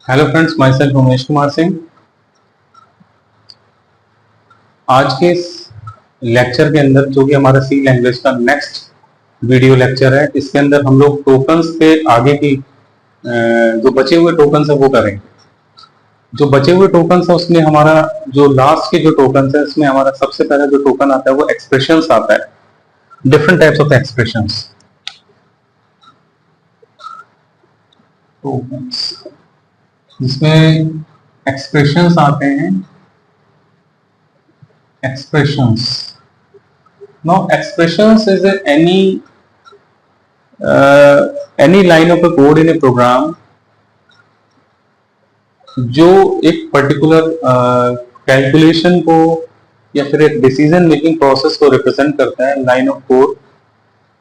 Hello friends, my self Umesh Kumar Singh. आज के इस लेक्चर के अंदर जो कि हमारा सी लैंग्वेज का नेक्स्ट वीडियो लेक्चर है, इसके अंदर हम लोग टोकन्स के आगे की जो बचे हुए टोकन्स है वो करेंगे। जो बचे हुए टोकन्स है उसमें हमारा जो लास्ट के जो टोकन्स है उसमें हमारा सबसे पहला जो टोकन आता है वो एक्सप्रेशंस आता है। Different types of expressions, tokens जिसमें एक्सप्रेशंस आते हैं। Expressions, now expressions is any line of a code in a program जो एक पर्टिकुलर कैलकुलेशन को या फिर एक डिसीजन मेकिंग प्रोसेस को रिप्रेजेंट करता है। लाइन ऑफ कोड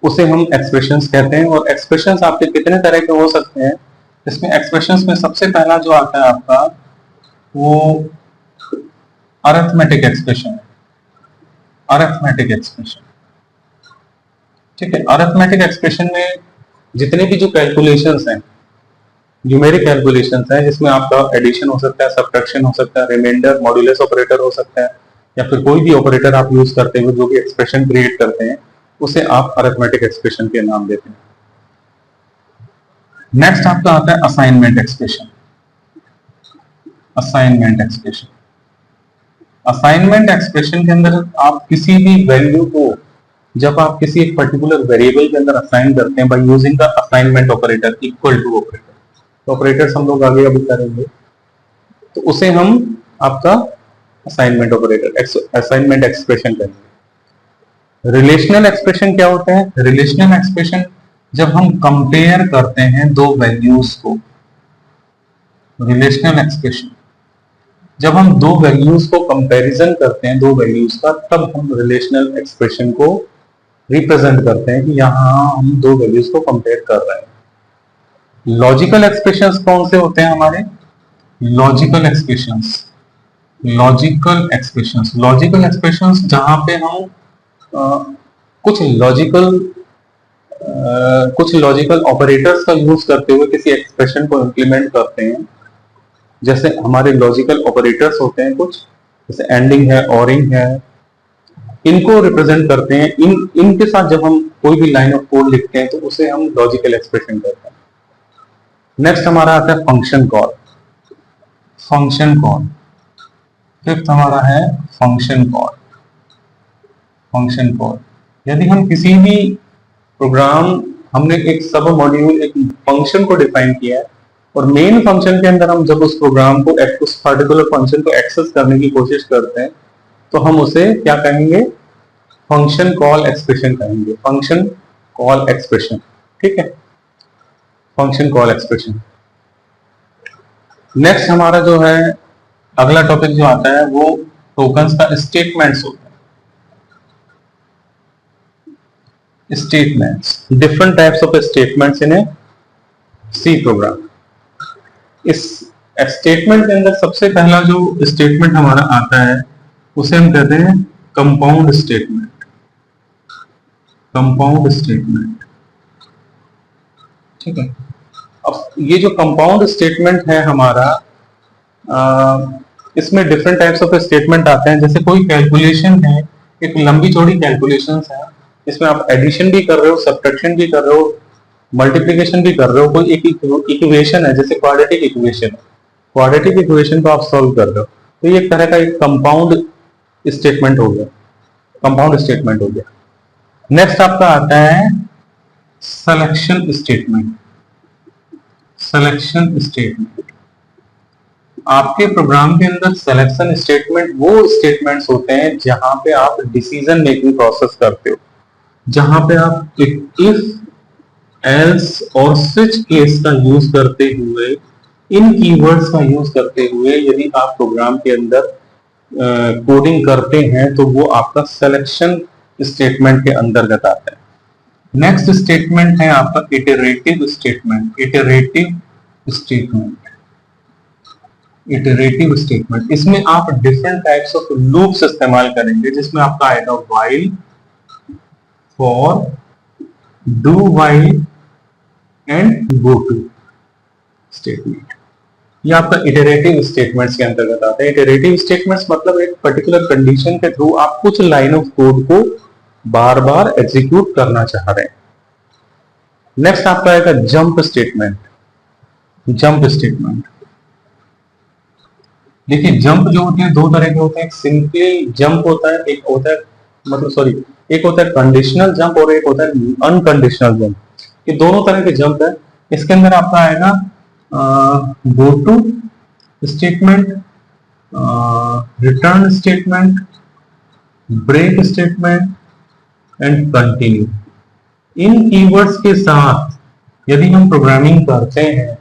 उसे हम एक्सप्रेशंस कहते हैं। और एक्सप्रेशंस आपके कितने तरह के हो सकते हैं? इसमें एक्सप्रेशंस में सबसे पहला जो आता है आपका वो अरिथमेटिक एक्सप्रेशन है। अरिथमेटिक एक्सप्रेशन, ठीक है। अरिथमेटिक एक्सप्रेशन में जितने भी जो कैलकुलेशंस हैं, न्यूमेरिक कैलकुलेशंस हैं, जिसमें आपका एडिशन हो सकता है, सब्ट्रैक्शन हो सकता है, रिमाइंडर, मॉड्यूलस ऑपरेटर हो सकता है, या फिर कोई भी ऑपरेटर आप यूज करते हुए जो भी एक्सप्रेशन क्रिएट करते हैं उसे आप अरिथमेटिक एक्सप्रेशन के नाम देते हैं। नेक्स्ट आपका आता है assignment expression. Assignment expression, assignment expression के अंदर आप किसी भी वैल्यू को जब आप किसी एक पर्टिकुलर वेरिएबल के अंदर असाइन करते हैं by using the assignment operator, equal to operator, तो ऑपरेटर्स हम लोग आगे अभी करेंगे, तो उसे हम आपका असाइनमेंट ऑपरेटर, असाइनमेंट एक्सप्रेशन करेंगे। रिलेशनल एक्सप्रेशन क्या होता है? रिलेशनल एक्सप्रेशन जब हम कंपेयर करते हैं दो वैल्यूज को। रिलेशनल एक्सप्रेशन जब हम दो वैल्यूज को कंपैरिजन करते हैं, दो वैल्यूज का, तब हम रिलेशनल एक्सप्रेशन को रिप्रेजेंट करते हैं कि यहां हम दो वैल्यूज को कंपेयर कर रहे हैं। लॉजिकल एक्सप्रेशंस कौन से होते हैं हमारे? Logical expressions, logical expressions, logical expressions जहां पे हम कुछ लॉजिकल ऑपरेटर्स का यूज करते हुए किसी एक्सप्रेशन को इंप्लीमेंट करते हैं। जैसे हमारे लॉजिकल ऑपरेटर्स होते हैं कुछ, जैसे एंडिंग है, ऑरिंग है, इनको रिप्रेजेंट करते हैं। इनके साथ जब हम कोई भी लाइन ऑफ कोड लिखते हैं तो उसे हम लॉजिकल एक्सप्रेशन कहते हैं। नेक्स्ट हमारा आता है function call. Function call, fifth हमारा है फंक्शन कॉल। फंक्शन कॉल, यदि हम किसी भी प्रोग्राम, हमने एक सब मॉड्यूल, एक फंक्शन को डिफाइन किया है और मेन फंक्शन के अंदर हम जब उस प्रोग्राम को, उस पर्टिकुलर फंक्शन को एक्सेस करने की कोशिश करते हैं तो हम उसे क्या कहेंगे? फंक्शन कॉल एक्सप्रेशन कहेंगे। फंक्शन कॉल एक्सप्रेशन, ठीक है, फंक्शन कॉल एक्सप्रेशन। नेक्स्ट हमारा जो है अगला टॉपिक जो आता है वो टोकन्स का स्टेटमेंट्स होता है। Statements, different types of statements in a C program. इस स्टेटमेंट के अंदर सबसे पहला जो स्टेटमेंट हमारा आता है उसे हम कहते हैं कंपाउंड स्टेटमेंट। कंपाउंड स्टेटमेंट, ठीक है। अब ये जो कंपाउंड स्टेटमेंट है हमारा, इसमें डिफरेंट टाइप्स ऑफ स्टेटमेंट आते हैं। जैसे कोई कैलकुलेशन है, एक लंबी चौड़ी कैलकुलेशंस है, इसमें आप एडिशन भी कर रहे हो, सब्ट्रैक्शन भी कर रहे हो, मल्टीप्लिकेशन भी कर रहे हो। कोई एक इक्वेशन है, जैसे क्वाड्रेटिक इक्वेशन, क्वाड्रेटिक इक्वेशन को आप सॉल्व कर रहे हो, तो ये एक तरह का एक कंपाउंड स्टेटमेंट हो गया, कंपाउंड स्टेटमेंट हो गया। नेक्स्ट आपका आता है सिलेक्शन स्टेटमेंट। सिलेक्शन स्टेटमेंट, आपके प्रोग्राम के अंदर सिलेक्शन स्टेटमेंट वो स्टेटमेंट्स होते हैं जहां पे आप डिसीजन मेकिंग प्रोसेस करते हो, जहां पे आप एक इफ, एल्स और स्विच केस का यूज करते हुए, इन कीवर्ड्स का यूज करते हुए यदि आप प्रोग्राम के अंदर कोडिंग करते हैं तो वो आपका सिलेक्शन स्टेटमेंट के अंतर्गत आता है। नेक्स्ट स्टेटमेंट है आपका iterative statement. Iterative statement, iterative statement, इसमें आप डिफरेंट टाइप्स ऑफ लूप्स इस्तेमाल करेंगे, जिसमें आपका आएगा while, for, do while and go to statement. ये आपका इटरेटिव स्टेटमेंट्स के अंतर्गत आता है। इटरेटिव स्टेटमेंट्स मतलब एक पर्टिकुलर कंडीशन के थ्रू आप कुछ लाइन ऑफ कोड को बार बार एग्जीक्यूट करना चाह रहे हैं। नेक्स्ट आपका आएगा जंप स्टेटमेंट। जंप स्टेटमेंट देखिए, जंप जो होते हैं दो तरह के होते हैं। सिंपली जंप होता है, एक होता है एक होता है कंडीशनल जंप और एक होता है अनकंडीशनल जंप। ये दोनों तरह के जंप है। इसके अंदर आपका आएगा go to statement, return statement, break statement and continue. इन कीवर्ड्स के साथ यदि हम प्रोग्रामिंग करते हैं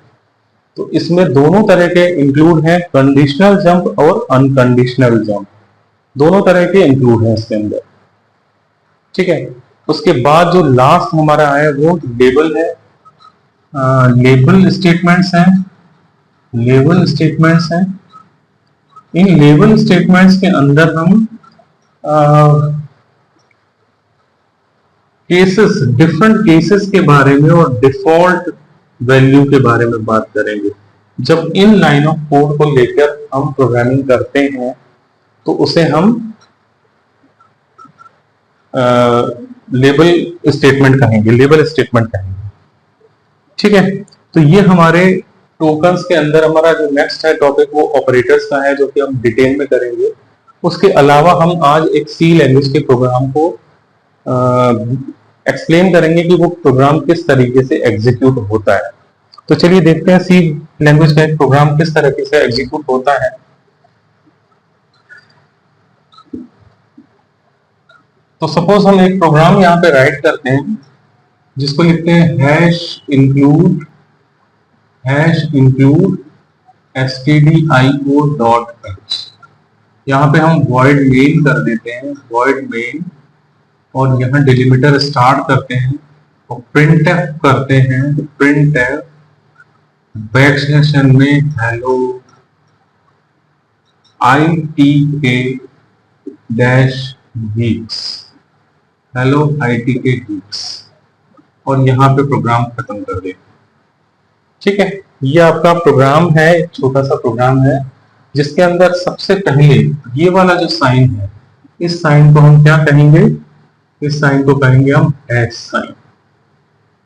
तो इसमें दोनों तरह के इंक्लूड हैं, कंडीशनल जंप और अनकंडीशनल जंप, दोनों तरह के इंक्लूड हैं इसके अंदर। ठीक है, उसके बाद जो लास्ट हमारा है वो लेबल है। लेबल स्टेटमेंट्स हैं, लेबल स्टेटमेंट्स हैं। इन लेबल स्टेटमेंट्स के अंदर हम केसेस, डिफरेंट केसेस के बारे में और डिफॉल्ट वैल्यू के बारे में बात करेंगे। जब इन लाइन ऑफ कोड को लेकर हम प्रोग्रामिंग करते हैं तो उसे हम लेबल स्टेटमेंट कहेंगे, लेबल स्टेटमेंट कहेंगे। ठीक है, तो ये हमारे टोकन्स के अंदर हमारा जो नेक्स्ट है टॉपिक वो ऑपरेटर्स का है, जो कि हम डिटेल में करेंगे। उसके अलावा हम आज एक सी लैंग्वेज के प्रोग्राम को एक्सप्लेन करेंगे कि वो प्रोग्राम किस तरीके से एग्जीक्यूट होता है। तो चलिए देखते हैं सी लैंग्वेज का एक प्रोग्राम किस तरीके से एग्जीक्यूट होता है। तो सपोज हम एक प्रोग्राम यहाँ पे राइट करते हैं जिसको लिखते हैं हैश इंक्लूड stdio.h। यहाँ पे हम void main कर देते हैं, void main, और यहाँ डिलिमीटर स्टार्ट करते हैं और printf करते हैं, printf बैकस्लैश n में hello itk-weeks, hello itk-weeks, और यहाँ पे प्रोग्राम खत्म कर देते। ठीक है, ये आपका प्रोग्राम है, एक छोटा सा प्रोग्राम है जिसके अंदर सबसे पहले ये वाला जो साइन है, इस साइन को हम क्या कहेंगे? इस साइन को कहेंगे हम हैश साइन,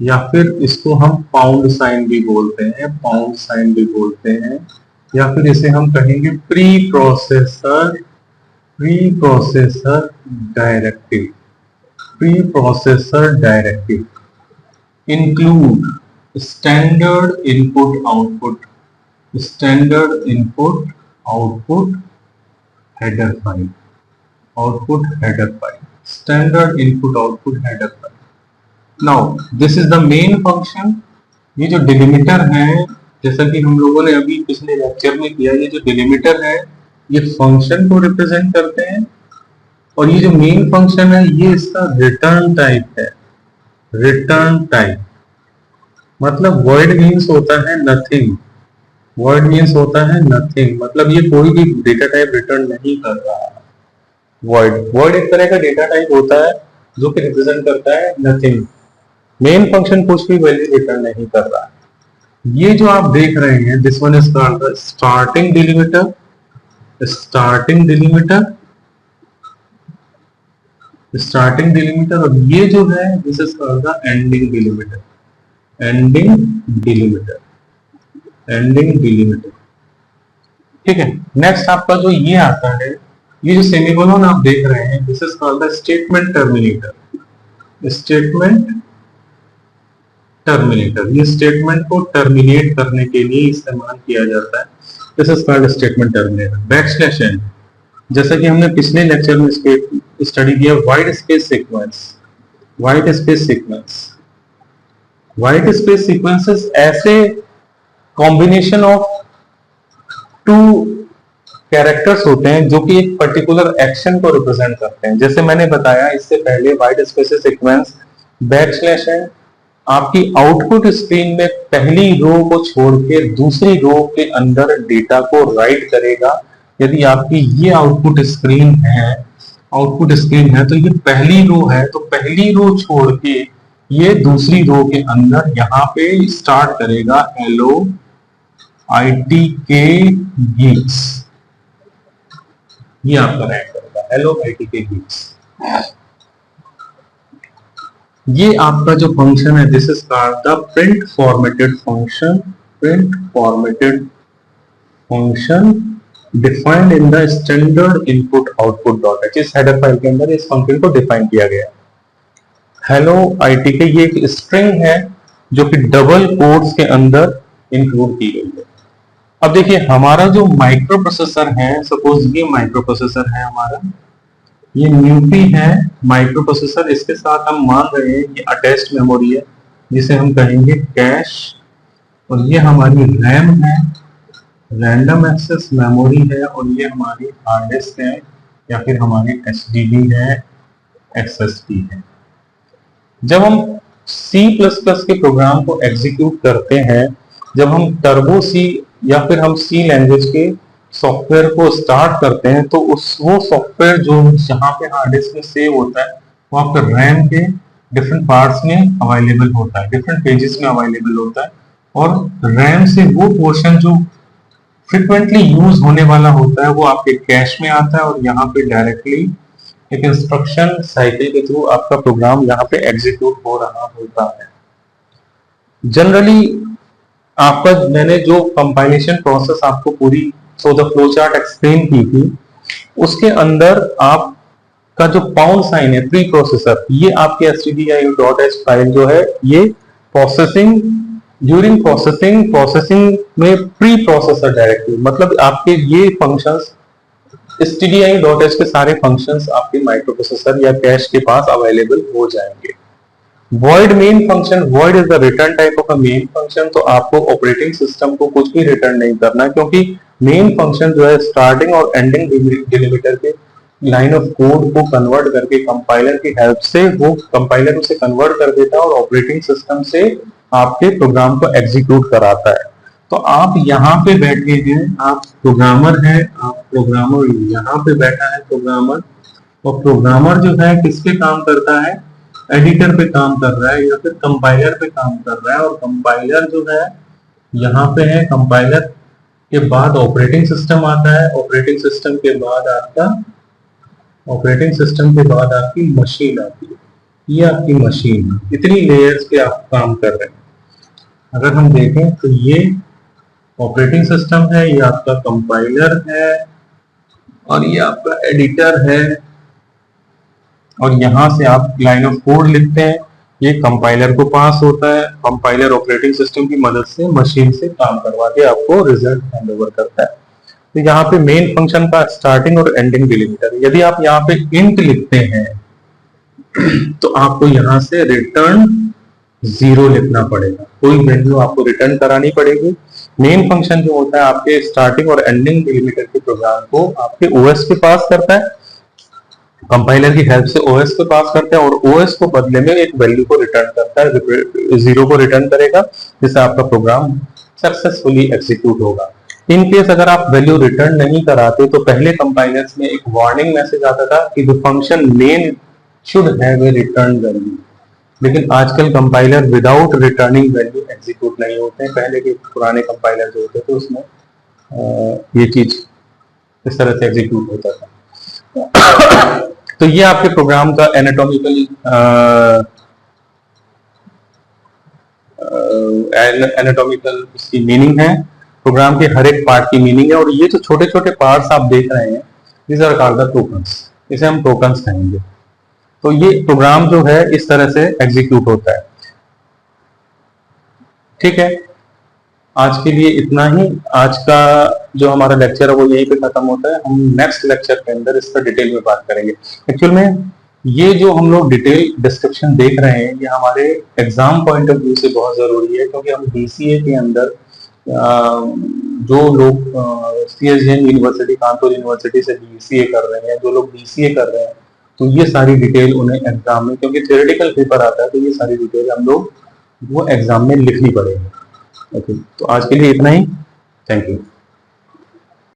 या फिर इसको हम पाउंड साइन भी बोलते हैं, पाउंड साइन भी बोलते हैं, या फिर इसे हम कहेंगे pre processor directive, pre processor directive. Include standard input output, standard input output header file, output header file, standard input output header file. Now this is the main function. ये जो डिलिमीटर है, जैसा कि हम लोगों ने अभी पिछले लेक्चर में किया, ये जो डिलिमीटर है ये फंक्शन को रिप्रेजेंट करते हैं, और ये जो मेन फंक्शन है ये इसका रिटर्न टाइप है। रिटर्न टाइप मतलब void मीन्स होता है नथिंग, void मीन्स होता है नथिंग, मतलब ये कोई भी डेटा टाइप रिटर्न नहीं कर रहा। void एक तरह का डेटा टाइप होता है जो कि रिप्रेजेंट करता है नथिंग। मेन फंक्शन कुछ भी वैल्यू रिटर्न नहीं कर रहा। ये जो आप देख रहे हैं, this one is called starting delimiter, starting delimiter, starting delimiter, और ये जो है this is called the ending delimiter, ending delimiter, ending delimiter. ठीक है, नेक्स्ट आपका जो ये आता है, ये जो सेमीकोलन आप देख रहे हैं, this is called the statement terminator, statement terminator. ये स्टेटमेंट को टर्मिनेट करने के लिए इस्तेमाल किया जाता है, this is called statement terminator. Backslash n, जैसा कि हमने पिछले लेक्चर में स्टडी किया, white space sequence, white space sequence, white space sequences ऐसे कॉम्बिनेशन ऑफ टू कैरेक्टर्स होते हैं जो कि एक पर्टिकुलर एक्शन को रिप्रेजेंट करते हैं। जैसे मैंने बताया इससे पहले, वाइड स्पेस सीक्वेंस बैकस्लैश है आपकी आउटपुट स्क्रीन में पहली रो को छोड़ के दूसरी रो के अंदर डेटा को राइट करेगा। यदि आपकी ये आउटपुट स्क्रीन है, आउटपुट स्क्रीन है, तो ये पहली रो है, तो पहली रो छोड़ के ये दूसरी रो के अंदर यहाँ पे स्टार्ट करेगा हेलो आईटी के गीक्स, ये आपका रैंक होगा। हेलो आईटी के गीक्स, ये आपका जो फंक्शन है, this is called the print formatted function. Print formatted function defined in the standard input output dot H. इस हेडर फाइल के अंदर इस फंक्शन को डिफाइन किया गया है। हेलो आईटी के, ये एक स्ट्रिंग है जो कि डबल कोट्स के अंदर इंक्लूड की गई है। अब देखिए हमारा जो माइक्रो प्रोसेसर है, सपोज ये माइक्रो प्रोसेसर है हमारा, ये न्यूपी है माइक्रो प्रोसेसर। इसके साथ हम मान रहे हैं कि अटैच्ड मेमोरी है जिसे हम कहेंगे कैश, और ये हमारी रैम है, रैंडम एक्सेस मेमोरी है, और ये हमारी हार्ड डिस्क है या फिर हमारी एचडीडी है, एसएसडी है। जब हम C++ के प्रोग्राम को एग्जीक्यूट करते हैं, जब हम टर्बो सी या फिर हम सी लैंग्वेज के सॉफ्टवेयर को स्टार्ट करते हैं, तो वो सॉफ्टवेयर जो जहाँ पे हार्ड डिस्क में सेव होता है वो आपके रैम के डिफरेंट पार्ट्स में अवेलेबल होता है, डिफरेंट पेजेस में अवेलेबल होता है, और रैम से वो पोर्शन जो फ्रिक्वेंटली यूज होने वाला होता है वो आपके कैश में आता है, और यहाँ पे डायरेक्टली एक इंस्ट्रक्शन साइकिल के थ्रू आपका प्रोग्राम यहाँ पे एग्जीक्यूट हो रहा होता है। जनरली आपका, मैंने जो कंपाइलेशन प्रोसेस आपको पूरी द फ्लो चार्ट एक्सप्लेन की थी, उसके अंदर आपका जो पाउंड साइन है प्री प्रोसेसर, ये आपके stdio.h फाइल जो है, ये प्रोसेसिंग, ड्यूरिंग प्रोसेसिंग में प्री प्रोसेसर डायरेक्टली, मतलब आपके ये फंक्शंस stdio.h के सारे फंक्शंस आपके माइक्रो प्रोसेसर या कैश के पास अवेलेबल हो जाएंगे। void main function, void is the return type of a main function. तो आपको ऑपरेटिंग सिस्टम को कुछ भी रिटर्न नहीं करना, क्योंकि मेन फंक्शन जो है स्टार्टिंग और एंडिंग डिलीमीटर के लाइन ऑफ कोड को कन्वर्ट करके कंपाइलर की हेल्प से वो कंपाइलर उसे कन्वर्ट कर देता है और ऑपरेटिंग सिस्टम से आपके प्रोग्राम को एग्जीक्यूट कराता है। तो आप यहाँ पे बैठे हैं, आप प्रोग्रामर हैं, आप प्रोग्रामर यहाँ पे बैठा है प्रोग्रामर, और प्रोग्रामर जो है किस पे काम करता है, एडिटर पे काम कर रहा है या फिर कंपाइलर पे काम कर रहा है, और कंपाइलर जो है यहाँ पे है, कंपाइलर के बाद ऑपरेटिंग सिस्टम आता है, ऑपरेटिंग सिस्टम के बाद आपकी मशीन आती है, ये आपकी मशीन है। इतनी लेयर्स पे आप काम कर रहे हैं। अगर हम देखें तो ये ऑपरेटिंग सिस्टम है, ये आपका कंपाइलर है, और ये आपका एडिटर है, और यहां से आप लाइन ऑफ कोड लिखते हैं, ये कंपाइलर को पास होता है, कंपाइलर ऑपरेटिंग सिस्टम की मदद से मशीन से काम करवा के आपको रिजल्ट हैंड ओवर करता है। तो यहाँ पे मेन फंक्शन का स्टार्टिंग और एंडिंग डिलीमीटर, यदि आप यहाँ पे इंट लिखते हैं तो आपको यहाँ से रिटर्न 0 लिखना पड़ेगा, कोई वैल्यू आपको रिटर्न करानी पड़ेगी। मेन फंक्शन जो होता है आपके स्टार्टिंग और एंडिंग डिलीमीटर के प्रोग्राम को आपके ओएस के पास करता है, कंपाइलर की हेल्प से ओएस को पास करते हैं, और ओएस को बदले में एक वैल्यू को रिटर्न करता है, 0 को रिटर्न करेगा, जिससे आपका प्रोग्राम सक्सेसफुली एग्जीक्यूट होगा। इन केस अगर आप वैल्यू रिटर्न नहीं कराते तो पहले कंपाइलर्स में एक वार्निंग मैसेज आता था कि the function main should have a return value, लेकिन आजकल compiler without returning value execute नहीं होते हैं। पहले के पुराने कंपाइलर जो होते थे उसमें ये चीज इस तरह से एग्जीक्यूट होता था। तो ये आपके प्रोग्राम का एनाटॉमिकल इसकी मीनिंग है, प्रोग्राम के हर एक पार्ट की मीनिंग है, और ये जो छोटे छोटे पार्ट्स आप देख रहे हैं, these are called the tokens, इसे हम टोकन्स कहेंगे। तो ये प्रोग्राम जो है इस तरह से एग्जीक्यूट होता है। ठीक है, आज के लिए इतना ही। आज का जो हमारा लेक्चर है वो यहीं पे खत्म होता है। हम नेक्स्ट लेक्चर के अंदर इस पर डिटेल में बात करेंगे। एक्चुअल में ये जो हम लोग डिटेल डिस्क्रिप्शन देख रहे हैं ये हमारे एग्जाम पॉइंट ऑफ व्यू से बहुत जरूरी है, क्योंकि हम बीसीए के अंदर जो लोग सीएसजेएम यूनिवर्सिटी, कानपुर यूनिवर्सिटी से बीसीए कर रहे हैं, जो लोग बीसीए कर रहे हैं, तो ये सारी डिटेल उन्हें एग्जाम में, क्योंकि थ्योरेटिकल पेपर आता है, तो ये सारी डिटेल हम लोग वो एग्जाम में लिखनी पड़ेगी। ओके, तो आज के लिए इतना ही। Thank you.